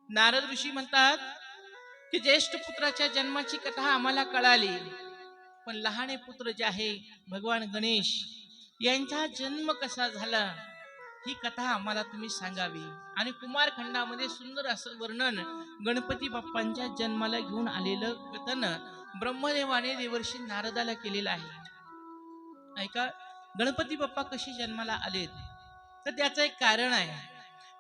नारद ऋषी म्हणतात की ज्येष्ठ पुत्राच्या जन्माची कथा आम्हाला कळाली, पण लहाने पुत्र जे आहे भगवान गणेश यांचा जन्म कसा झाला ही कथा आम्हाला तुम्ही सांगावी. आणि कुमारखंडामध्ये सुंदर असं वर्णन गणपती बाप्पांच्या जन्माला घेऊन आलेलं कथन ब्रह्मदेवाने देवर्षी नारदाला केलेलं आहे. ऐका, गणपती बाप्पा कशी जन्माला आलेत तर त्याचं एक कारण आहे.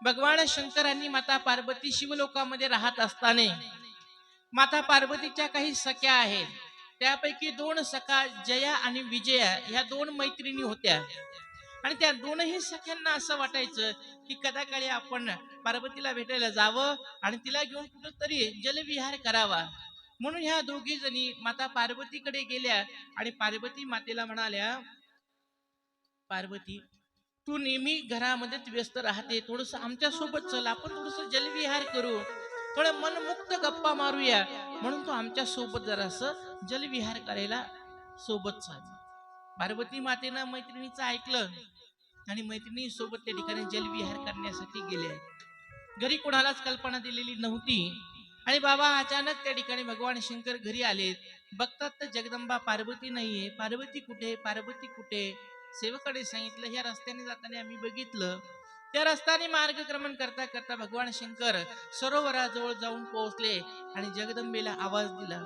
भगवान शंकरांनी माता पार्वती शिवलोकामध्ये राहत असताना माता पार्वतीच्या काही सख्या आहेत. त्यापैकी दोन सखा जया आणि विजया ह्या दोन मैत्रिणी होत्या. आणि त्या दोनही सख्यांना असं वाटायचं की कदाकाळी आपण पार्वतीला भेटायला जावं आणि तिला घेऊन कुठंतरी जलविहार करावा. म्हणून ह्या दोघी जणी माता पार्वतीकडे गेल्या आणि पार्वती मातेला म्हणाल्या, पार्वती तू नेहमी घरामध्येच व्यस्त राहते, थोडस आमच्या सोबत चल, आपण थोडस जलविहार करू, थोडं मनमुक्त गप्पा मारूया, म्हणून तू आमच्या सोबत जरासं जलविहार करायला सोबत चाल. पार्वती मातेनं मैत्रिणीचं ऐकलं आणि मैत्रिणी सोबत त्या ठिकाणी जलविहार करण्यासाठी गेले. घरी कोणालाच कल्पना दिलेली नव्हती. आणि बाबा अचानक त्या ठिकाणी भगवान शंकर घरी आलेत. बघतात तर जगदंबा पार्वती नाहीये. पार्वती कुठे, पार्वती कुठे? सेवकाकडे सांगितलं, ह्या रस्त्याने जाताना आम्ही बघितलं. त्या रस्त्याने मार्गक्रमण करता करता भगवान शंकर सरोवराजवळ जाऊन पोहोचले आणि जगदंबेला आवाज दिला.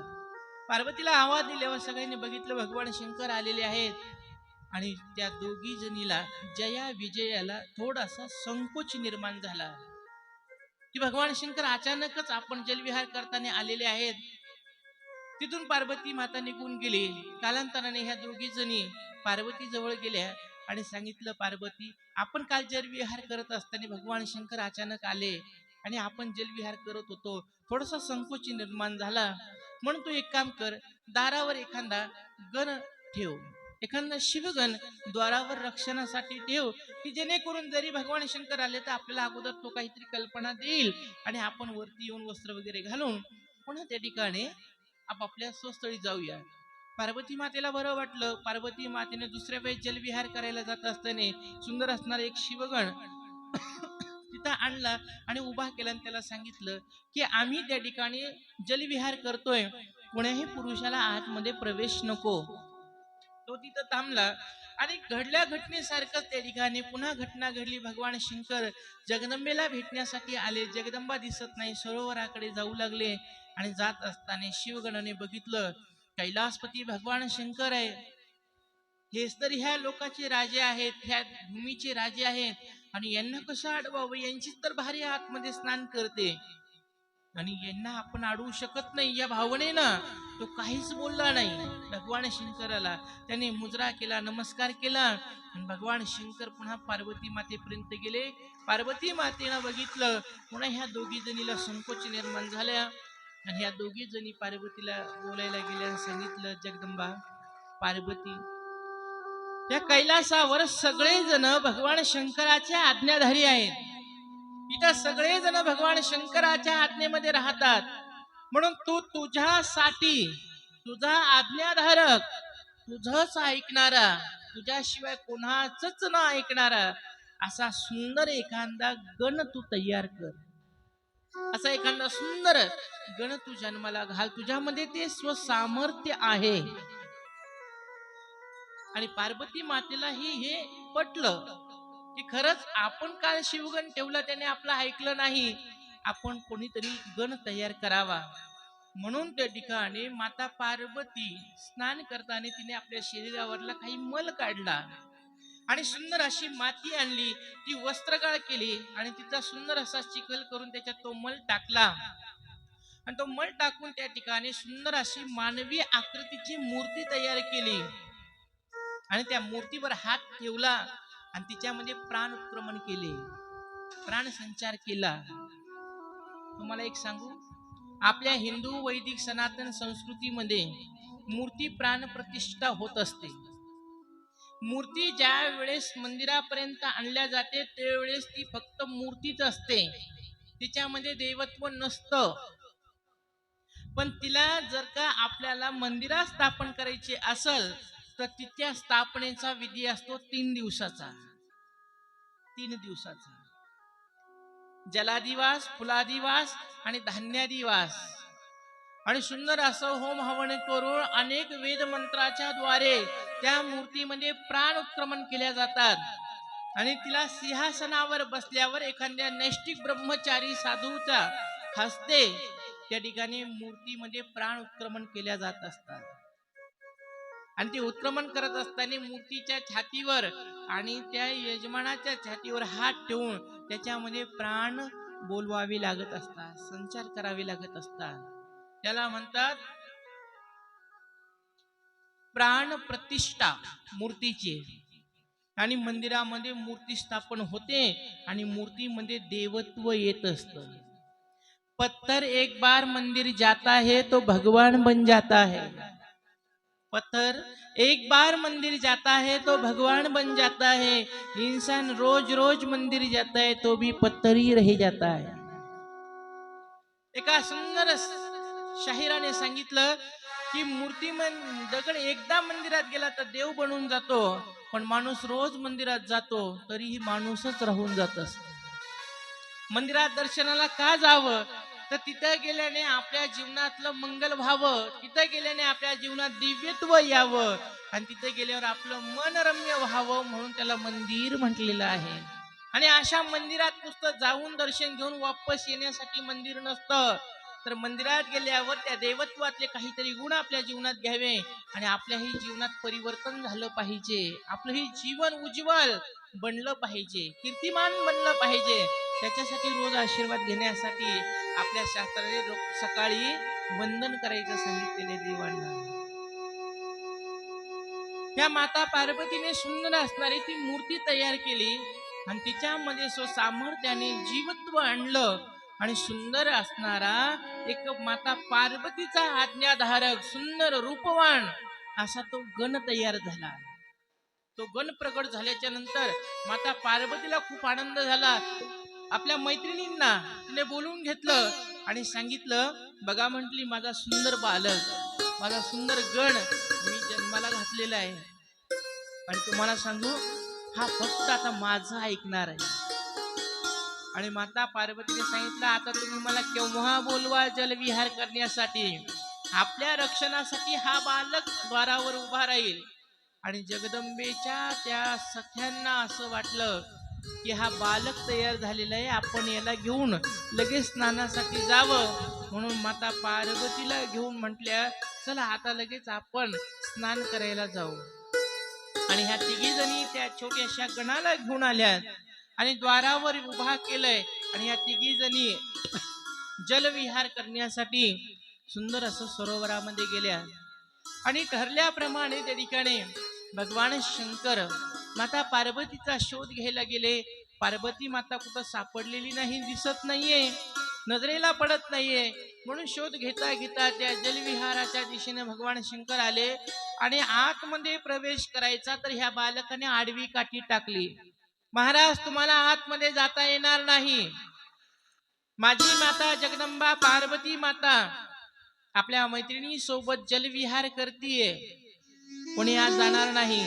पार्वतीला आवाज दिल्यावर सगळ्यांनी बघितलं भगवान शंकर आलेले आहेत. आणि त्या दोघी जणीला जया विजयाला थोडासा संकोच निर्माण झाला की भगवान शंकर अचानकच आपण जलविहार करताना आलेले आहेत. तिथून पार्वती माता निघून गेली. कालांतराने ह्या दोघी जणी पार्वती जवळ गेल्या आणि सांगितलं, पार्वती आपण काल जलविहार करत असताना भगवान शंकर अचानक आले आणि आपण जलविहार करत होतो, थोडासा संकोच निर्माण झाला, म्हणून तू एक काम कर, दारावर एखादा गण ठेव, एखादा शिवगण द्वारावर रक्षणासाठी ठेव, की जेणेकरून जरी भगवान शंकर आले तर आपल्याला अगोदर तो काहीतरी कल्पना देईल आणि आपण वरती येऊन वस्त्र वगैरे घालून पुन्हा त्या ठिकाणी आपापल्या स्वस्थळी जाऊया. पार्वती मातेला बरं वाटलं. पार्वती मातेने दुसऱ्या वेळेस जलविहार करायला जात असताना सुंदर असणारा एक शिवगण तिथं आणला आणि उभा केला आणि त्याला सांगितलं की आम्ही त्या ठिकाणी जलविहार करतोय, कोण्याही पुरुषाला आतमध्ये प्रवेश नको. तो तिथं थांबला आणि घडल्या घटनेसारखंच त्या ठिकाणी पुन्हा घटना घडली. भगवान शंकर जगदंबेला भेटण्यासाठी आले. जगदंबा दिसत नाही, सरोवराकडे जाऊ लागले आणि जात असताना शिवगणाने बघितलं कैलासपती भगवान शंकर आहे. हेच तर ह्या लोकाचे राजे आहेत, ह्या भूमीचे राजे आहेत, आणि यांना कसं अडवावं, यांचीच तर भारी आतमध्ये स्नान करते आणि यांना आपण अडवू शकत नाही या भावनेनं तो काहीच बोलला नाही भगवान शंकराला. त्याने मुजरा केला, नमस्कार केला आणि भगवान शंकर पुन्हा पार्वती मातेपर्यंत गेले. पार्वती मातेनं बघितलं, पुन्हा ह्या दोघी जणीला संकोच निर्माण झाल्या आणि ह्या दोघी जणी पार्वतीला बोलायला गेल्या आणि सांगितलं, जगदंबा पार्वती, या कैलासावर सगळेजण भगवान शंकराच्या आज्ञाधारी आहेत. इथं सगळेजण भगवान शंकराच्या आज्ञेमध्ये राहतात, म्हणून तू तुझ्यासाठी, तुझा आज्ञाधारक, तुझंच ऐकणारा, तुझ्याशिवाय कोणाचंच न ऐकणारा असा सुंदर एखादा गण तू तयार कर. असा एखादा सुंदर गण तू जन्माला घाल, तुझ्यामध्ये ते स्वसामर्थ्य आहे. आणि पार्वती मातेला हे पटलं की खरंच आपण काल शिवगण ठेवला, त्याने आपलं ऐकलं नाही, आपण कोणीतरी गण तयार करावा. म्हणून त्या ठिकाणी माता पार्वती स्नान करताना तिने आपल्या शरीरावरला काही मल काढला आणि सुंदर अशी माती आणली, ती वस्त्रगाळ केली आणि तिचा सुंदर असा चिखल करून त्याच्यात तो मल टाकला आणि तो मल टाकून त्या ठिकाणी सुंदर अशी मानवी आकृतीची मूर्ती तयार केली आणि त्या मूर्तीवर हात ठेवला आणि तिच्यामध्ये प्राण उत्क्रमण केले, प्राण संचार केला. तुम्हाला एक सांगू, आपल्या हिंदू वैदिक सनातन संस्कृतीमध्ये मूर्ती प्राण प्रतिष्ठा होत असते. मूर्ती ज्या वेळेस मंदिरापर्यंत आणल्या जाते त्यावेळेस ती फक्त मूर्तीच असते, तिच्यामध्ये देवत्व नसतं. पण तिला जर का आपल्याला मंदिरात स्थापन करायचे असेल तर तिच्या स्थापनेचा विधी असतो 3 दिवसाचा. 3 दिवसाचा. जलादिवास, फुलादिवास आणि धान्यादिवास. आणि सुंदर असं होम हवन करून अनेक वेद मंत्राच्या द्वारे त्या मूर्तीमध्ये प्राण उत्क्रमण केल्या जातात. आणि तिला सिंहासनावर बसल्यावर एखाद्या नैष्टिक ब्रह्मचारी साधूच्या हस्ते त्या ठिकाणी मूर्तीमध्ये प्राण उत्क्रमण केल्या जात असतात. आणि ते उत्क्रमण करत असताना मूर्तीच्या छातीवर आणि त्या यजमानाच्या छातीवर हात ठेवून त्याच्यामध्ये प्राण बोलवावे लागत असतात, संचार करावे लागत असतात. त्याला म्हणतात प्राण प्रतिष्ठा मूर्तीची. आणि मंदिरामध्ये मूर्ती स्थापन होते आणि मूर्तीमध्ये देवत्व येत असत. पत्थर एक बार मंदिर जाता है तो भगवान बन जाता है. पत्थर एक बार मंदिर जाता है तो भगवान बन जाता है. इंसान रोज रोज मंदिर जाता है तो भी पत्थर ही रह जाता है. एका सुंदर शाहिराने सांगितलं की दगड एकदा मंदिरात गेला तर देव बनून जातो, पण माणूस रोज मंदिरात जातो तरीही माणूसच राहून जात असतो. मंदिरात दर्शनाला का जावं, तर तिथे गेल्याने आपल्या जीवनातलं मंगल व्हावं, तिथे गेल्याने आपल्या जीवनात दिव्यत्व यावं आणि तिथे गेल्यावर आपलं मन रम्य व्हावं, म्हणून त्याला मंदिर म्हटलेलं आहे. आणि अशा मंदिरात नुसतं जाऊन दर्शन घेऊन वापस येण्यासाठी मंदिर नसतं, तर मंदिरात गेल्यावर त्या देवत्वातले काहीतरी गुण आपल्या जीवनात घ्यावे आणि आपल्याही जीवनात परिवर्तन झालं पाहिजे. आपलंही जीवन उज्ज्वल बनलं पाहिजे, कीर्तिमान बनलं पाहिजे. त्याच्यासाठी रोज आशीर्वाद घेण्यासाठी आपल्या शास्त्राने सकाळी वंदन करायचं सांगितलेले देवांना. त्या माता पार्वतीने सुंदर असणारी ती मूर्ती तयार केली आणि तिच्यामध्ये सामर्थ्याने जीवत्व आणलं आणि सुंदर असणारा एक माता पार्वतीचा आज्ञाधारक सुंदर रूपवान असा तो गण तयार झाला. तो गण प्रकट झाल्याच्या नंतर माता पार्वतीला खूप आनंद झाला. आपल्या मैत्रिणींना तिने बोलून घेतलं आणि सांगितलं, बघा म्हटली, माझा सुंदर बालक, माझा सुंदर गण मी जन्माला घातलेला आहे आणि तुम्हाला सांगू, हा फक्त आता माझं ऐकणार आहे. आणि माता पार्वतीने सांगितलं, आता तुम्ही मला केव्हा बोलवा जलविहार करण्यासाठी, आपल्या रक्षणासाठी हा बालक द्वारावर उभा राहील. आणि जगदंबेच्या त्या सख्यांना असं वाटलं की हा बालक तयार झालेला आहे, आपण याला घेऊन लगेच स्नानासाठी जावं. म्हणून माता पार्वतीला घेऊन म्हटल्या, चला आता लगेच आपण स्नान करायला जाऊ. आणि ह्या तिघी जणी त्या छोट्याशा गणाला घेऊन आल्या आणि द्वारावर उभा केलंय. आणि या तिघी जणी जलविहार करण्यासाठी सुंदर असं सरोवरामध्ये गेल्या. आणि ठरल्याप्रमाणे त्या ठिकाणी भगवान शंकर माता पार्वतीचा शोध घ्यायला गेले. पार्वती माता कुठं सापडलेली नाही, दिसत नाहीये, नजरेला पडत नाहीये. म्हणून शोध घेता घेता त्या जलविहाराच्या दिशेने भगवान शंकर आले आणि आतमध्ये प्रवेश करायचा तर ह्या बालकाने आडवी काठी टाकली. महाराज, तुम्हाला आतमध्ये जाता येणार नाही. माझी माता जगदंबा पार्वती माता आपल्या मैत्रिणी सोबत जलविहार करतीये, कोणी आज जाणार नाही.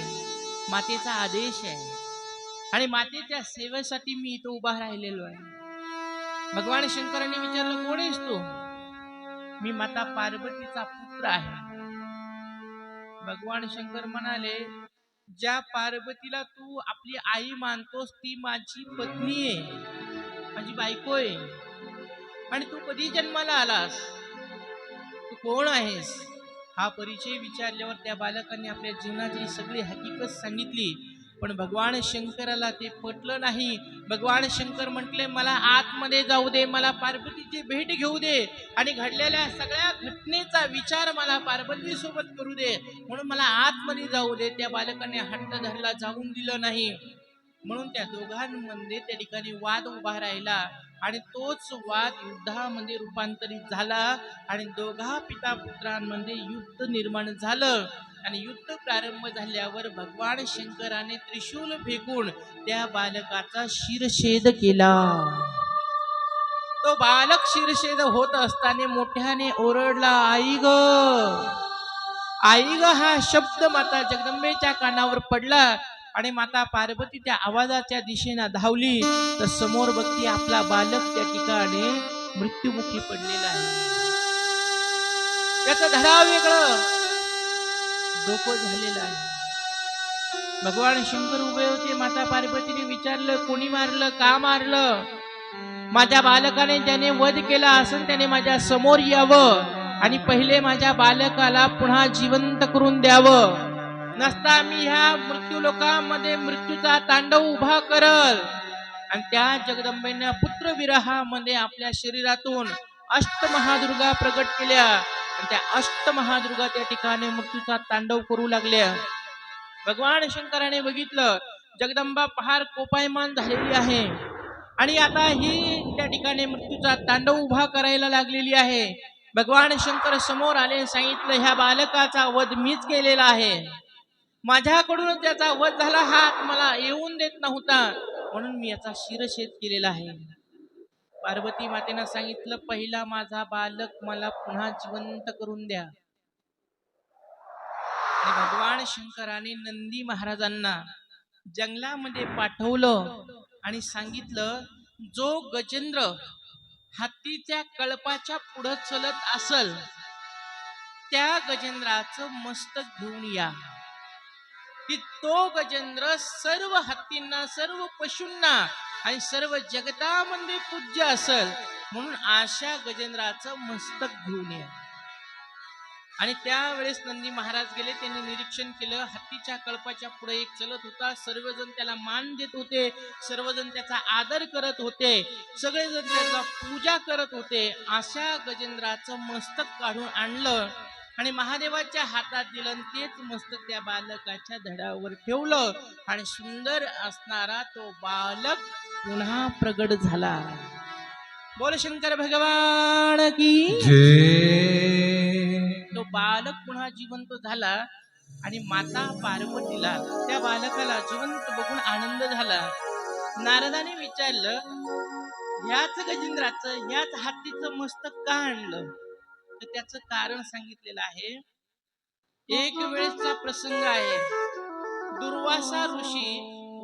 मातेचा आदेश आहे आणि मातेच्या सेवेसाठी मी इथं उभा राहिलेलो आहे. भगवान शंकरांनी विचारलं, कोण आहेस तू? मी माता पार्वतीचा पुत्र आहे. भगवान शंकर म्हणाले, ज्या पार्वतीला तू आपली आई मानतोस ती माझी पत्नी आहे, माझी बायको आहे. आणि तू कधी जन्माला आलास, तू कोण आहेस? हा परिचय विचारल्यावर त्या बालकाने आपल्या जीवनाची सगळी हकीकत सांगितली. पण भगवान शंकराला ते पटलं नाही. भगवान शंकर म्हटले, मला आतमध्ये जाऊ दे, मला पार्वतीची भेट घेऊ दे आणि घडलेल्या सगळ्या घटनेचा विचार मला पार्वती सोबत करू दे, म्हणून मला आतमध्ये जाऊ दे. त्या बालकाने हट्ट धरला, जाऊन दिलं नाही. म्हणून त्या दोघांमध्ये त्या ठिकाणी वाद उभा राहिला आणि तोच वाद युद्धामध्ये रूपांतरित झाला आणि दोघा पिता पुत्रांमध्ये युद्ध निर्माण झालं. आणि युद्ध प्रारंभ झाल्यावर भगवान शंकराने त्रिशूल फेकून त्या बालकाचा शिरछेद केला. तो बालक शिरछेद होत असताना मोठ्याने ओरडला, आई ग, आई ग. हा शब्द माता जगदंबेच्या कानावर पडला आणि माता पार्वती त्या आवाजाच्या दिशेने धावली तर समोर बघती आपला बालक त्या ठिकाणी मृत्युमुखी पडलेला आहे. त्याचं धडा वेगळं, डोकं झालेलं आहे. भगवान शंकर उभे होते. माता पार्वतीने विचारलं, कोणी मारलं, का मारलं? माझ्या बालकाने ज्याने वध केला असेल त्याने माझ्या समोर यावं आणि पहिले माझ्या बालकाला पुन्हा जिवंत करून द्यावं, नसता मी ह्या मृत्यू लोकांमध्ये मृत्यूचा तांडव उभा करल. आणि त्या जगदंबेने पुत्र विरहामध्ये आपल्या शरीरातून अष्टमहादुर्गा प्रगट केल्या आणि त्या अष्टमहादुर्गा त्या ठिकाणी मृत्यूचा तांडव करू लागल्या. भगवान शंकराने बघितलं जगदंबा पहार कोपायमान झालेली आहे आणि आता ही त्या ठिकाणी मृत्यूचा तांडव उभा करायला लागलेली आहे. भगवान शंकर समोर आले, सांगितलं ह्या बालकाचा वध मीच केलेला आहे, माझ्याकडून त्याचा वध झाला, हात मला येऊन देत नव्हता म्हणून मी याचा शिरच्छेद केलेला आहे. पार्वती मातेनं सांगितलं, पहिला माझा बालक मला पुन्हा जिवंत करून द्या. आणि भगवान शंकराने नंदी महाराजांना जंगलामध्ये पाठवलं आणि सांगितलं, जो गजेंद्र हत्तीच्या कळपाच्या पुढे चलत असल त्या गजेंद्राचं मस्तक घेऊन या. की तो गजेंद्र सर्व हत्तींना, सर्व पशूंना आणि सर्व जगतामध्ये पूज्य असल म्हणून अशा गजेंद्राचं मस्तक घेऊन या. आणि त्यावेळेस नंदी महाराज गेले, त्यांनी निरीक्षण केलं, हत्तीच्या कळपाच्या पुढे एक चलत होता, सर्वजण त्याला मान देत होते, सर्वजण त्याचा आदर करत होते, सगळेजण त्याचा पूजा करत होते. अशा गजेंद्राचं मस्तक काढून आणलं आणि महादेवाच्या हातात दिलं आणि तेच मस्तक त्या बालकाच्या धडावर ठेवलं आणि सुंदर असणारा तो बालक पुन्हा प्रगट झाला. बोल शंकर भगवान की जय. तो बालक पुन्हा जिवंत झाला आणि माता पार्वतीला त्या बालकाला जिवंत बघून आनंद झाला. नारदाने विचारलं, ह्याच गजेंद्राचं, ह्याच हत्तीचं मस्तक का आणलं? तर त्याचं कारण सांगितलेलं आहे. एक वेळेसचा प्रसंग आहे. दुर्वासा ऋषी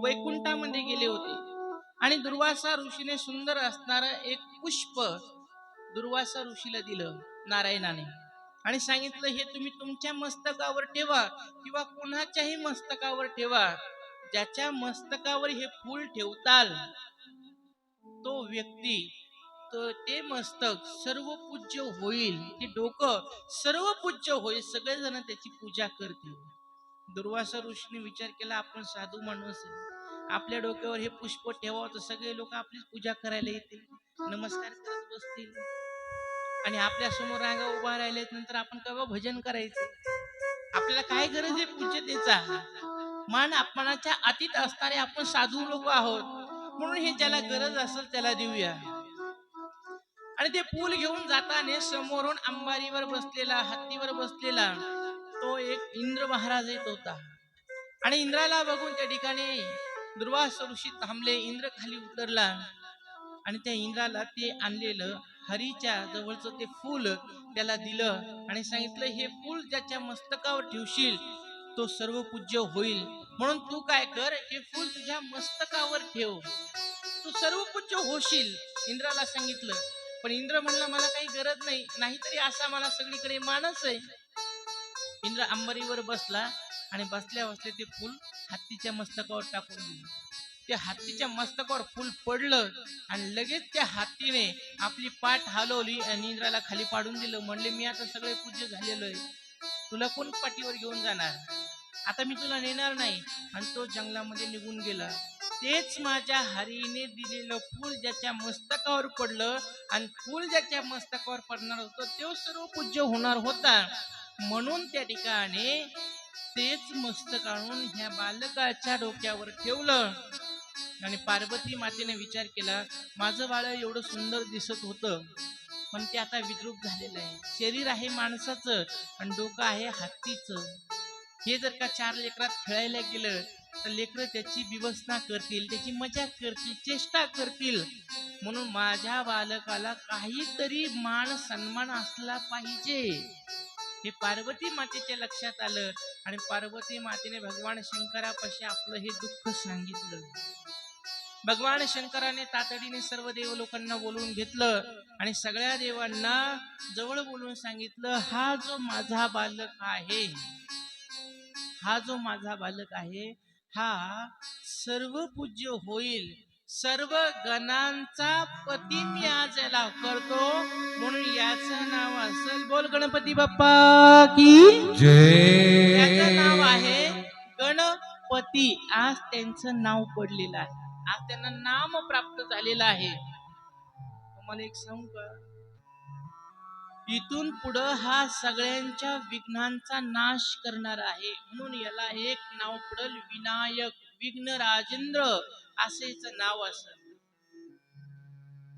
वैकुंठामध्ये गेले होते आणि दुर्वासा ऋषीने सुंदर असणारं एक पुष्प दुर्वासा ऋषीला दिलं नारायणाने आणि सांगितलं, हे तुम्ही तुमच्या मस्तकावर ठेवा किंवा कोणाच्याही मस्तकावर ठेवा. ज्याच्या मस्तकावर हे फूल ठेवताल तो व्यक्ती, तो ते मस्तक सर्व पूज्य होईल, ते डोकं सर्व पूज्य होईल, सगळेजण त्याची पूजा करतील. दुर्वासा ऋषीने विचार केला, आपण साधू माणूस आहे, आपल्या डोक्यावर हे पुष्प ठेवावं तर सगळे लोक आपलीच पूजा करायला येतील, नमस्कार करत बसतील आणि आपल्या समोर रांगा उभा राहिल्या नंतर आपण केव्हा भजन करायचं? आपल्याला काय गरज आहे पूज्यतेचा? मान अपमानाच्या अतीत असणारे आपण साधू लोक आहोत, म्हणून हे ज्याला गरज असेल त्याला देऊया. आणि ते फूल घेऊन जाताना समोरून अंबारीवर बसलेला, हत्तीवर बसलेला तो एक इंद्र महाराज येत होता आणि इंद्राला बघून त्या ठिकाणी दुर्वासा ऋषी थांबले. इंद्र खाली उतरला आणि त्या इंद्राला ते आणलेलं हरीच्या जवळचं ते फूल त्याला दिलं आणि सांगितलं, हे फूल ज्याच्या मस्तकावर ठेवशील तो सर्व पूज्य होईल, म्हणून तू काय कर, हे फूल तुझ्या मस्तकावर ठेव, तू सर्व पूज्य होशील. इंद्राला सांगितलं. पण इंद्र म्हणला, मला काही गरज नाही, नाहीतरी असा मला सगळीकडे मानच आहे. इंद्र अंबरीवर बसला आणि बसल्या बसल्या ते फूल हत्तीच्या मस्तकावर टाकून दिलं. त्या हत्तीच्या मस्तकावर फूल पडलं आणि लगेच त्या हत्तीने आपली पाठ हलवली आणि इंद्राला खाली पाडून दिलं. म्हणले, मी आता सगळे पूज्य झालेलो आहे, तुला कोण पाठीवर घेऊन जाणार, आता मी तुला नेणार नाही. आणि तो जंगलामध्ये निघून गेला. तेच माझ्या हरीने दिलेलं फूल ज्याच्या मस्तकावर पडलं आणि फूल ज्याच्या मस्तकावर पडणार होतं तो सर्व पूज्य होणार होता, म्हणून त्या ठिकाणी तेच मस्तक आणून ह्या बालकाच्या डोक्यावर ठेवलं. आणि पार्वती मातेने विचार केला, माझं बाळ एवढं सुंदर दिसत होतं पण ते आता विद्रूप झालेलं आहे. शरीर आहे माणसाचं आणि डोकं आहे हत्तीचं. हे जर का 4 लेकरात खेळायला गेलं तर लेकरं त्याची विवसना करतील, त्याची मजा करतील, चेष्टा करतील, म्हणून माझ्या बालकाला काहीतरी मान सन्मान असला पाहिजे. हे पार्वती मातेच्या लक्षात आलं आणि पार्वती मातेने भगवान शंकरापाशी आपलं हे दुःख सांगितलं. भगवान शंकराने तातडीने सर्व देव लोकांना बोलवून घेतलं आणि सगळ्या देवांना जवळ बोलून सांगितलं, हा जो माझा बालक आहे, हा जो माझा बालक आहे, हा सर्व पूज्य होईल, सर्व गणांचा पती मी आज याला करतो, म्हणून याचं नाव असेल, बोल गणपती बाप्पा की जय. याचं नाव आहे गणपती. आज त्यांचं नाव पडलेलं आहे, आज त्यांना नाम प्राप्त झालेलं आहे. तुम्हाला एक सांगू का, इथून पुढं हा सगळ्यांच्या विघ्नांचा नाश करणार आहे, म्हणून याला एक नाव पडल विनायक, विघ्न राजेंद्र असेच नाव असेल.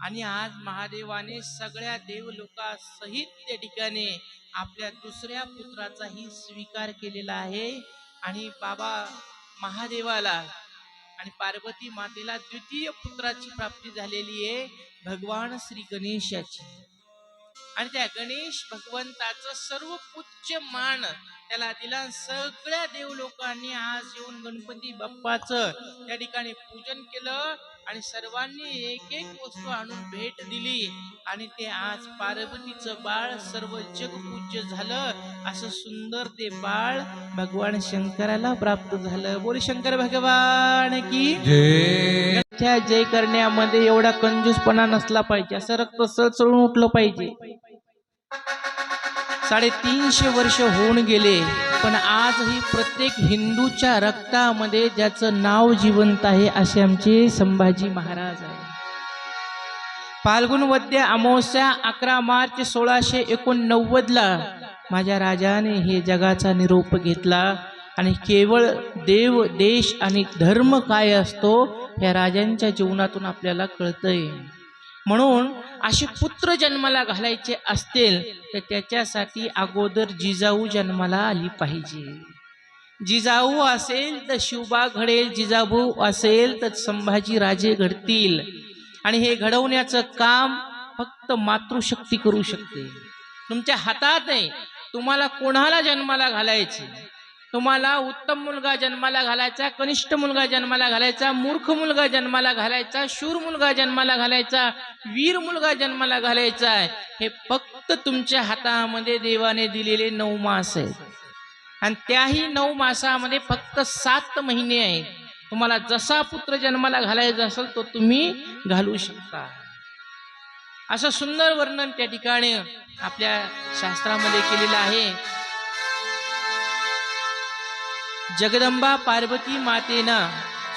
आणि आज महादेवाने सगळ्या देवलोकासहित त्या ठिकाणी आपल्या दुसऱ्या पुत्राचाही स्वीकार केलेला आहे. आणि बाबा महादेवाला आणि पार्वती मातेला द्वितीय पुत्राची प्राप्ती झालेली आहे, भगवान श्री गणेशाची. आणि त्या गणेश भगवंताचं सर्व उच्च मान त्याला दिला. सगळ्या देव लोकांनी आज येऊन गणपती बाप्पाचं त्या ठिकाणी पूजन केलं आणि सर्वांनी एक एक वस्तू आणून भेट दिली आणि ते आज पार्वतीचं बाळ सर्व जग पूज्य झालं. असं सुंदर ते बाळ भगवान शंकराला प्राप्त झालं. बोल शंकर भगवान की जय. जय करण्यामध्ये एवढा कंजूसपणा नसला पाहिजे, असं रक्त सळसळून उठलं पाहिजे. 350 वर्ष होऊन गेले, पण आजही प्रत्येक हिंदूच्या रक्तामध्ये ज्याचं नाव जिवंत आहे असे आमचे संभाजी महाराज आहे. फाल्गुन वद्य अमावस्या 11 मार्च 1689 माझ्या राजाने हे जगाचा निरोप घेतला. आणि केवळ देव, देश आणि धर्म काय असतो या राजांच्या जीवनातून आपल्याला कळतंय. म्हणून असे पुत्र जन्माला घालायचे असतील तर त्याच्यासाठी अगोदर जिजाऊ जन्माला आली पाहिजे. जिजाऊ असेल तर शिवबा घडेल, जिजाऊ असेल तर संभाजी राजे घडतील. आणि हे घडवण्याचं काम फक्त मातृशक्ती करू शकते, तुमच्या हातात आहे. तुम्हाला कोणाला जन्माला घालायचे, तुम्हाला उत्तम मुलगा जन्माला घालायचा, कनिष्ठ मुलगा जन्माला घालायचा, मूर्ख मुलगा जन्माला घालायचा, शूर मुलगा जन्माला घालायचा, वीर मुलगा जन्माला घालायचा, हे फक्त तुमच्या हातामध्ये देवाने दिलेले 9 मास आहेत. आणि त्याही 9 मासामध्ये फक्त 7 महिने आहेत. तुम्हाला जसा पुत्र जन्माला घालायचा असेल तो तुम्ही घालू शकता. असं सुंदर वर्णन त्या ठिकाणी आपल्या शास्त्रामध्ये केलेलं आहे. जगदंबा पार्वती मातेनं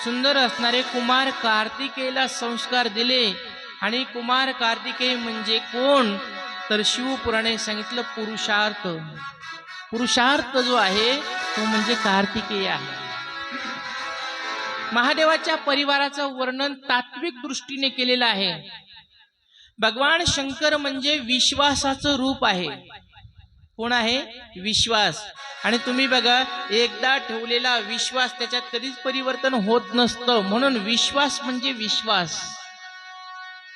सुंदर असणारे कुमार कार्तिकेयला संस्कार दिले. आणि कुमार कार्तिकेय म्हणजे कोण तर शिवपुराणे सांगितलं पुरुषार्थ. पुरुषार्थ जो आहे तो म्हणजे कार्तिकेय आहे. महादेवाच्या परिवाराचं वर्णन तात्विक दृष्टीने केलेलं आहे. भगवान शंकर म्हणजे विश्वासाचं रूप आहे. कोण आहे? विश्वास. आणि तुम्ही बघा, एकदा ठेवलेला विश्वास त्याच्यात कधीच परिवर्तन होत नसतं, म्हणून विश्वास म्हणजे विश्वास.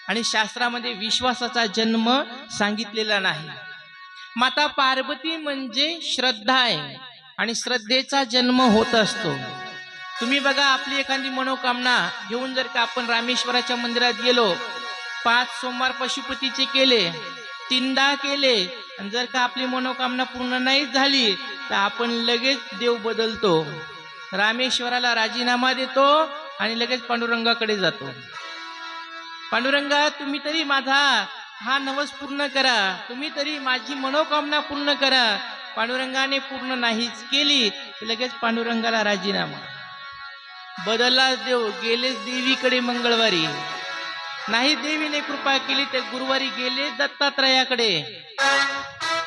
आणि शास्त्रामध्ये विश्वासाचा जन्म सांगितलेला नाही. माता पार्वती म्हणजे श्रद्धा आहे आणि श्रद्धेचा जन्म होत असतो. तुम्ही बघा, आपली एखादी मनोकामना घेऊन जर का आपण रामेश्वराच्या मंदिरात गेलो, 5 सोमवार पशुपतीचे केले, 3दा केले, आणि जर का आपली मनोकामना पूर्ण नाही झाली तर आपण लगेच देव बदलतो, रामेश्वराला राजीनामा देतो आणि लगेच पांडुरंगाकडे जातो. पांडुरंगा, तुम्ही तरी माझा हा नवस पूर्ण करा, तुम्ही तरी माझी मनोकामना पूर्ण करा. पांडुरंगाने पूर्ण नाहीच केली तर लगेच पांडुरंगाला राजीनामा. बदलला देव, गेलेच देवीकडे मंगळवारी. नाही देवीने कृपा केली तर गुरुवारी गेले दत्तात्रयाकडे.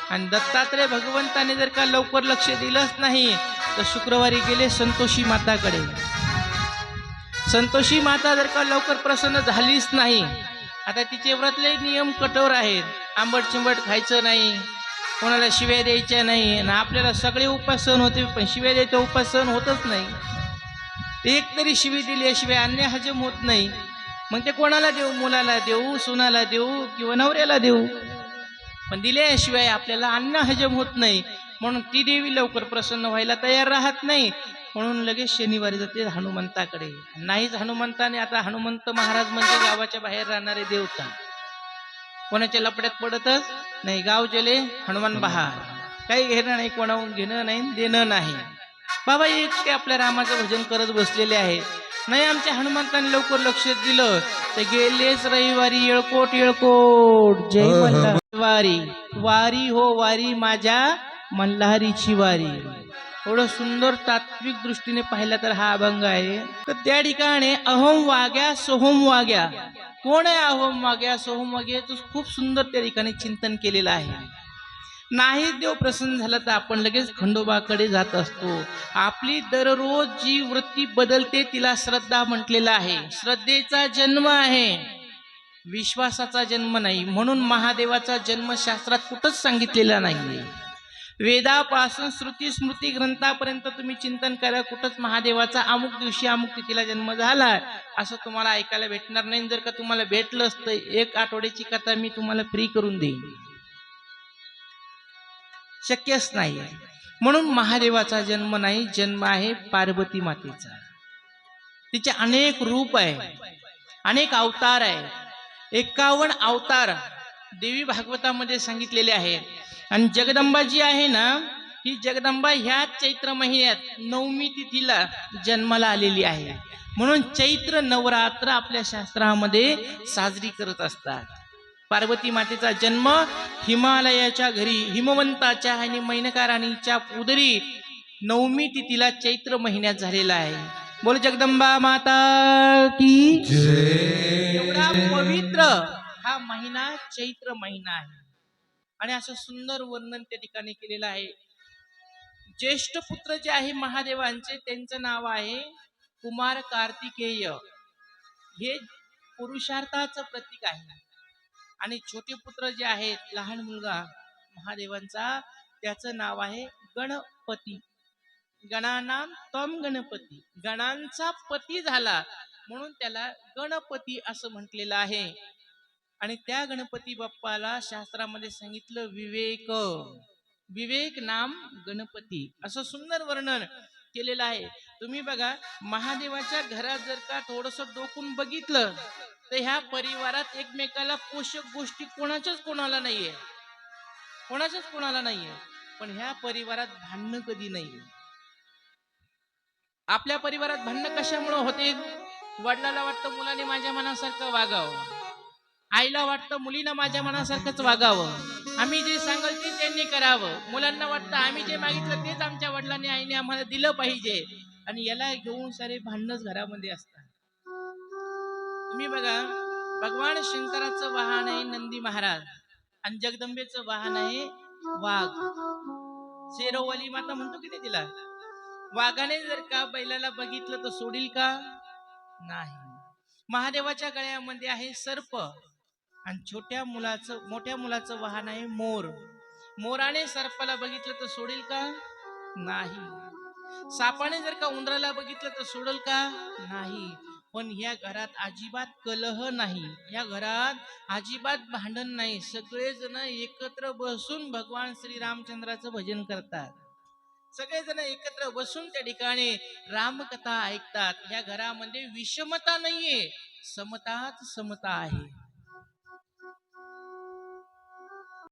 आणि दत्तात्रय भगवंताने जर का लवकर लक्ष दिलंच नाही तर शुक्रवारी गेले संतोषी माताकडे. संतोषी माता जर का लवकर प्रसन्न झालीच नाही, आता तिचे व्रतले नियम कठोर आहेत. आंबट चिंबट खायचं नाही, कोणाला शिव्या द्यायच्या नाही. आणि आपल्याला सगळे उपास सहन होते, पण शिव्या द्यायचा उपास सहन होतच नाही. एक तरी शिवी दिल्याशिवाय अन्य हजम होत नाही. मग ते कोणाला देऊ? मुलाला देऊ, सुनाला देऊ किंवा नवऱ्याला देऊ? पण दिल्याशिवाय आपल्याला अन्न हजम होत नाही, म्हणून ती देवी लवकर प्रसन्न व्हायला तयार राहत नाही. म्हणून लगेच शनिवारी जाते हनुमंताकडे. नाहीच हनुमंताने, आता हनुमंत महाराज म्हणजे गावाच्या बाहेर राहणारे देवता, कोणाच्या लपड्यात पडतच नाही. गाव जले हनुमान बहार, काही घेणं नाही, कोणाहून घेणं नाही, देणं नाही. बाबा एकटे आपल्या रामाचं भजन करत बसलेले आहे. नाही आमच्या हनुमंताने लवकर लक्ष दिलं तर गेलेच रविवारी येळकोट येळकोट. जय मल्हार. वारी वारी हो वारी, माझ्या मल्हारीची वारी. एवढं सुंदर तात्विक दृष्टीने पाहिलं तर हा अभंग आहे. तर त्या ठिकाणी अहम वाग्या सोहम वाग्या, कोण आहे अहम वाग्या सोहम वाग्या, खूप सुंदर त्या ठिकाणी चिंतन केलेलं आहे. नाही देव प्रसन्न झाला तर आपण लगेच खंडोबाकडे जात असतो. आपली दररोज जी वृत्ती बदलते तिला श्रद्धा म्हटलेलं आहे. श्रद्धेचा जन्म आहे, विश्वासाचा जन्म नाही. म्हणून महादेवाचा जन्म शास्त्रात कुठंच सांगितलेला नाहीये. वेदापासून श्रुती स्मृती ग्रंथापर्यंत तुम्ही चिंतन करा, कुठंच महादेवाचा अमुक दिवशी अमुक तिथीला जन्म झाला असं तुम्हाला ऐकायला भेटणार नाही. जर का तुम्हाला भेटलं असतं, एक आठवड्याची कथा मी तुम्हाला फ्री करून देईन, शक्यच नाही. म्हणून महादेवाचा जन्म नाही, जन्म आहे पार्वती मातेचा. तिचे अनेक रूप आहे, अनेक अवतार आहे. 51 अवतार देवी भागवतामध्ये सांगितलेले आहेत. आणि जगदंबा जी आहे ना, ही जगदंबा ह्या चैत्र महिन्यात 9वी तिथीला जन्माला आलेली आहे. म्हणून चैत्र नवरात्र आपल्या शास्त्रामध्ये साजरी करत असतात. पार्वती मातेचा जन्म हिमालयाच्या घरी हिमवंताच्या आणि मेनका राणीच्या उदरी 9वी तिथीला चैत्र महिन्यात झालेला आहे. बोल जगदंबा माता की जय. एवढा पवित्र हा महिना चैत्र महिना आहे. आणि असं सुंदर वर्णन त्या ठिकाणी केलेलं आहे. ज्येष्ठ पुत्र जे आहे महादेवांचे, त्यांचं नाव आहे कुमार कार्तिकेय. हे पुरुषार्थाचं प्रतीक आहे. आणि छोटे पुत्र जे आहेत, लहान मुलगा महादेवांचा, त्याचं नाव आहे गणपती. गणानां तम गणपती, गणांचा पती झाला म्हणून त्याला गणपती असं म्हटलेलं आहे. आणि त्या गणपती बाप्पाला शास्त्रामध्ये सांगितलं विवेक, विवेक नाम गणपती, असं सुंदर वर्णन केलेलं आहे. तुम्ही बघा, महादेवाच्या घरात जर का थोडस डोकून बघितलं तर ह्या परिवारात एकमेकाला पोषक गोष्टी कोणाला नाहीये, कोणाला नाहीये. पण ह्या परिवारात भांडणं कधी नाहीये. आपल्या परिवारात भांडणं कशामुळे होते? वडिलाला वाटतं मुलाने माझ्या मनासारखं वागावं, आईला वाटतं मुलीनं माझ्या मनासारखंच वागावं, आम्ही जे सांगल ते त्यांनी करावं. मुलांना वाटतं आम्ही जे मागितलं तेच आमच्या वडिलांनी आईने आम्हाला दिलं पाहिजे. आणि याला घेऊन सारे भांडणच घरामध्ये असतात. तुम्ही बघा, भगवान शंकराचं वाहन आहे नंदी महाराज आणि जगदंबेचं वाहन आहे वाघ. शेरोवाली माता म्हणतो की तिला. वाघाने जर का बैलाला बघितलं तर सोडील का? नाही. महादेवाच्या गळ्यामध्ये आहे सर्प आणि मोठ्या मुलाचं वाहन आहे मोर. मोराने सर्पाला बघितलं तर सोडील का? नाही. सापाने जर का उंदराला बघितलं तर सोडल का? नाही. पण ह्या घरात अजिबात कलह नाही, ह्या घरात अजिबात भांडण नाही. सगळेजण एकत्र बसून भगवान श्री रामचंद्राचं भजन करतात. सगळेजण एकत्र बसून त्या ठिकाणी रामकथा ऐकतात. ह्या घरामध्ये विषमता नाहीये, समताच समता आहे.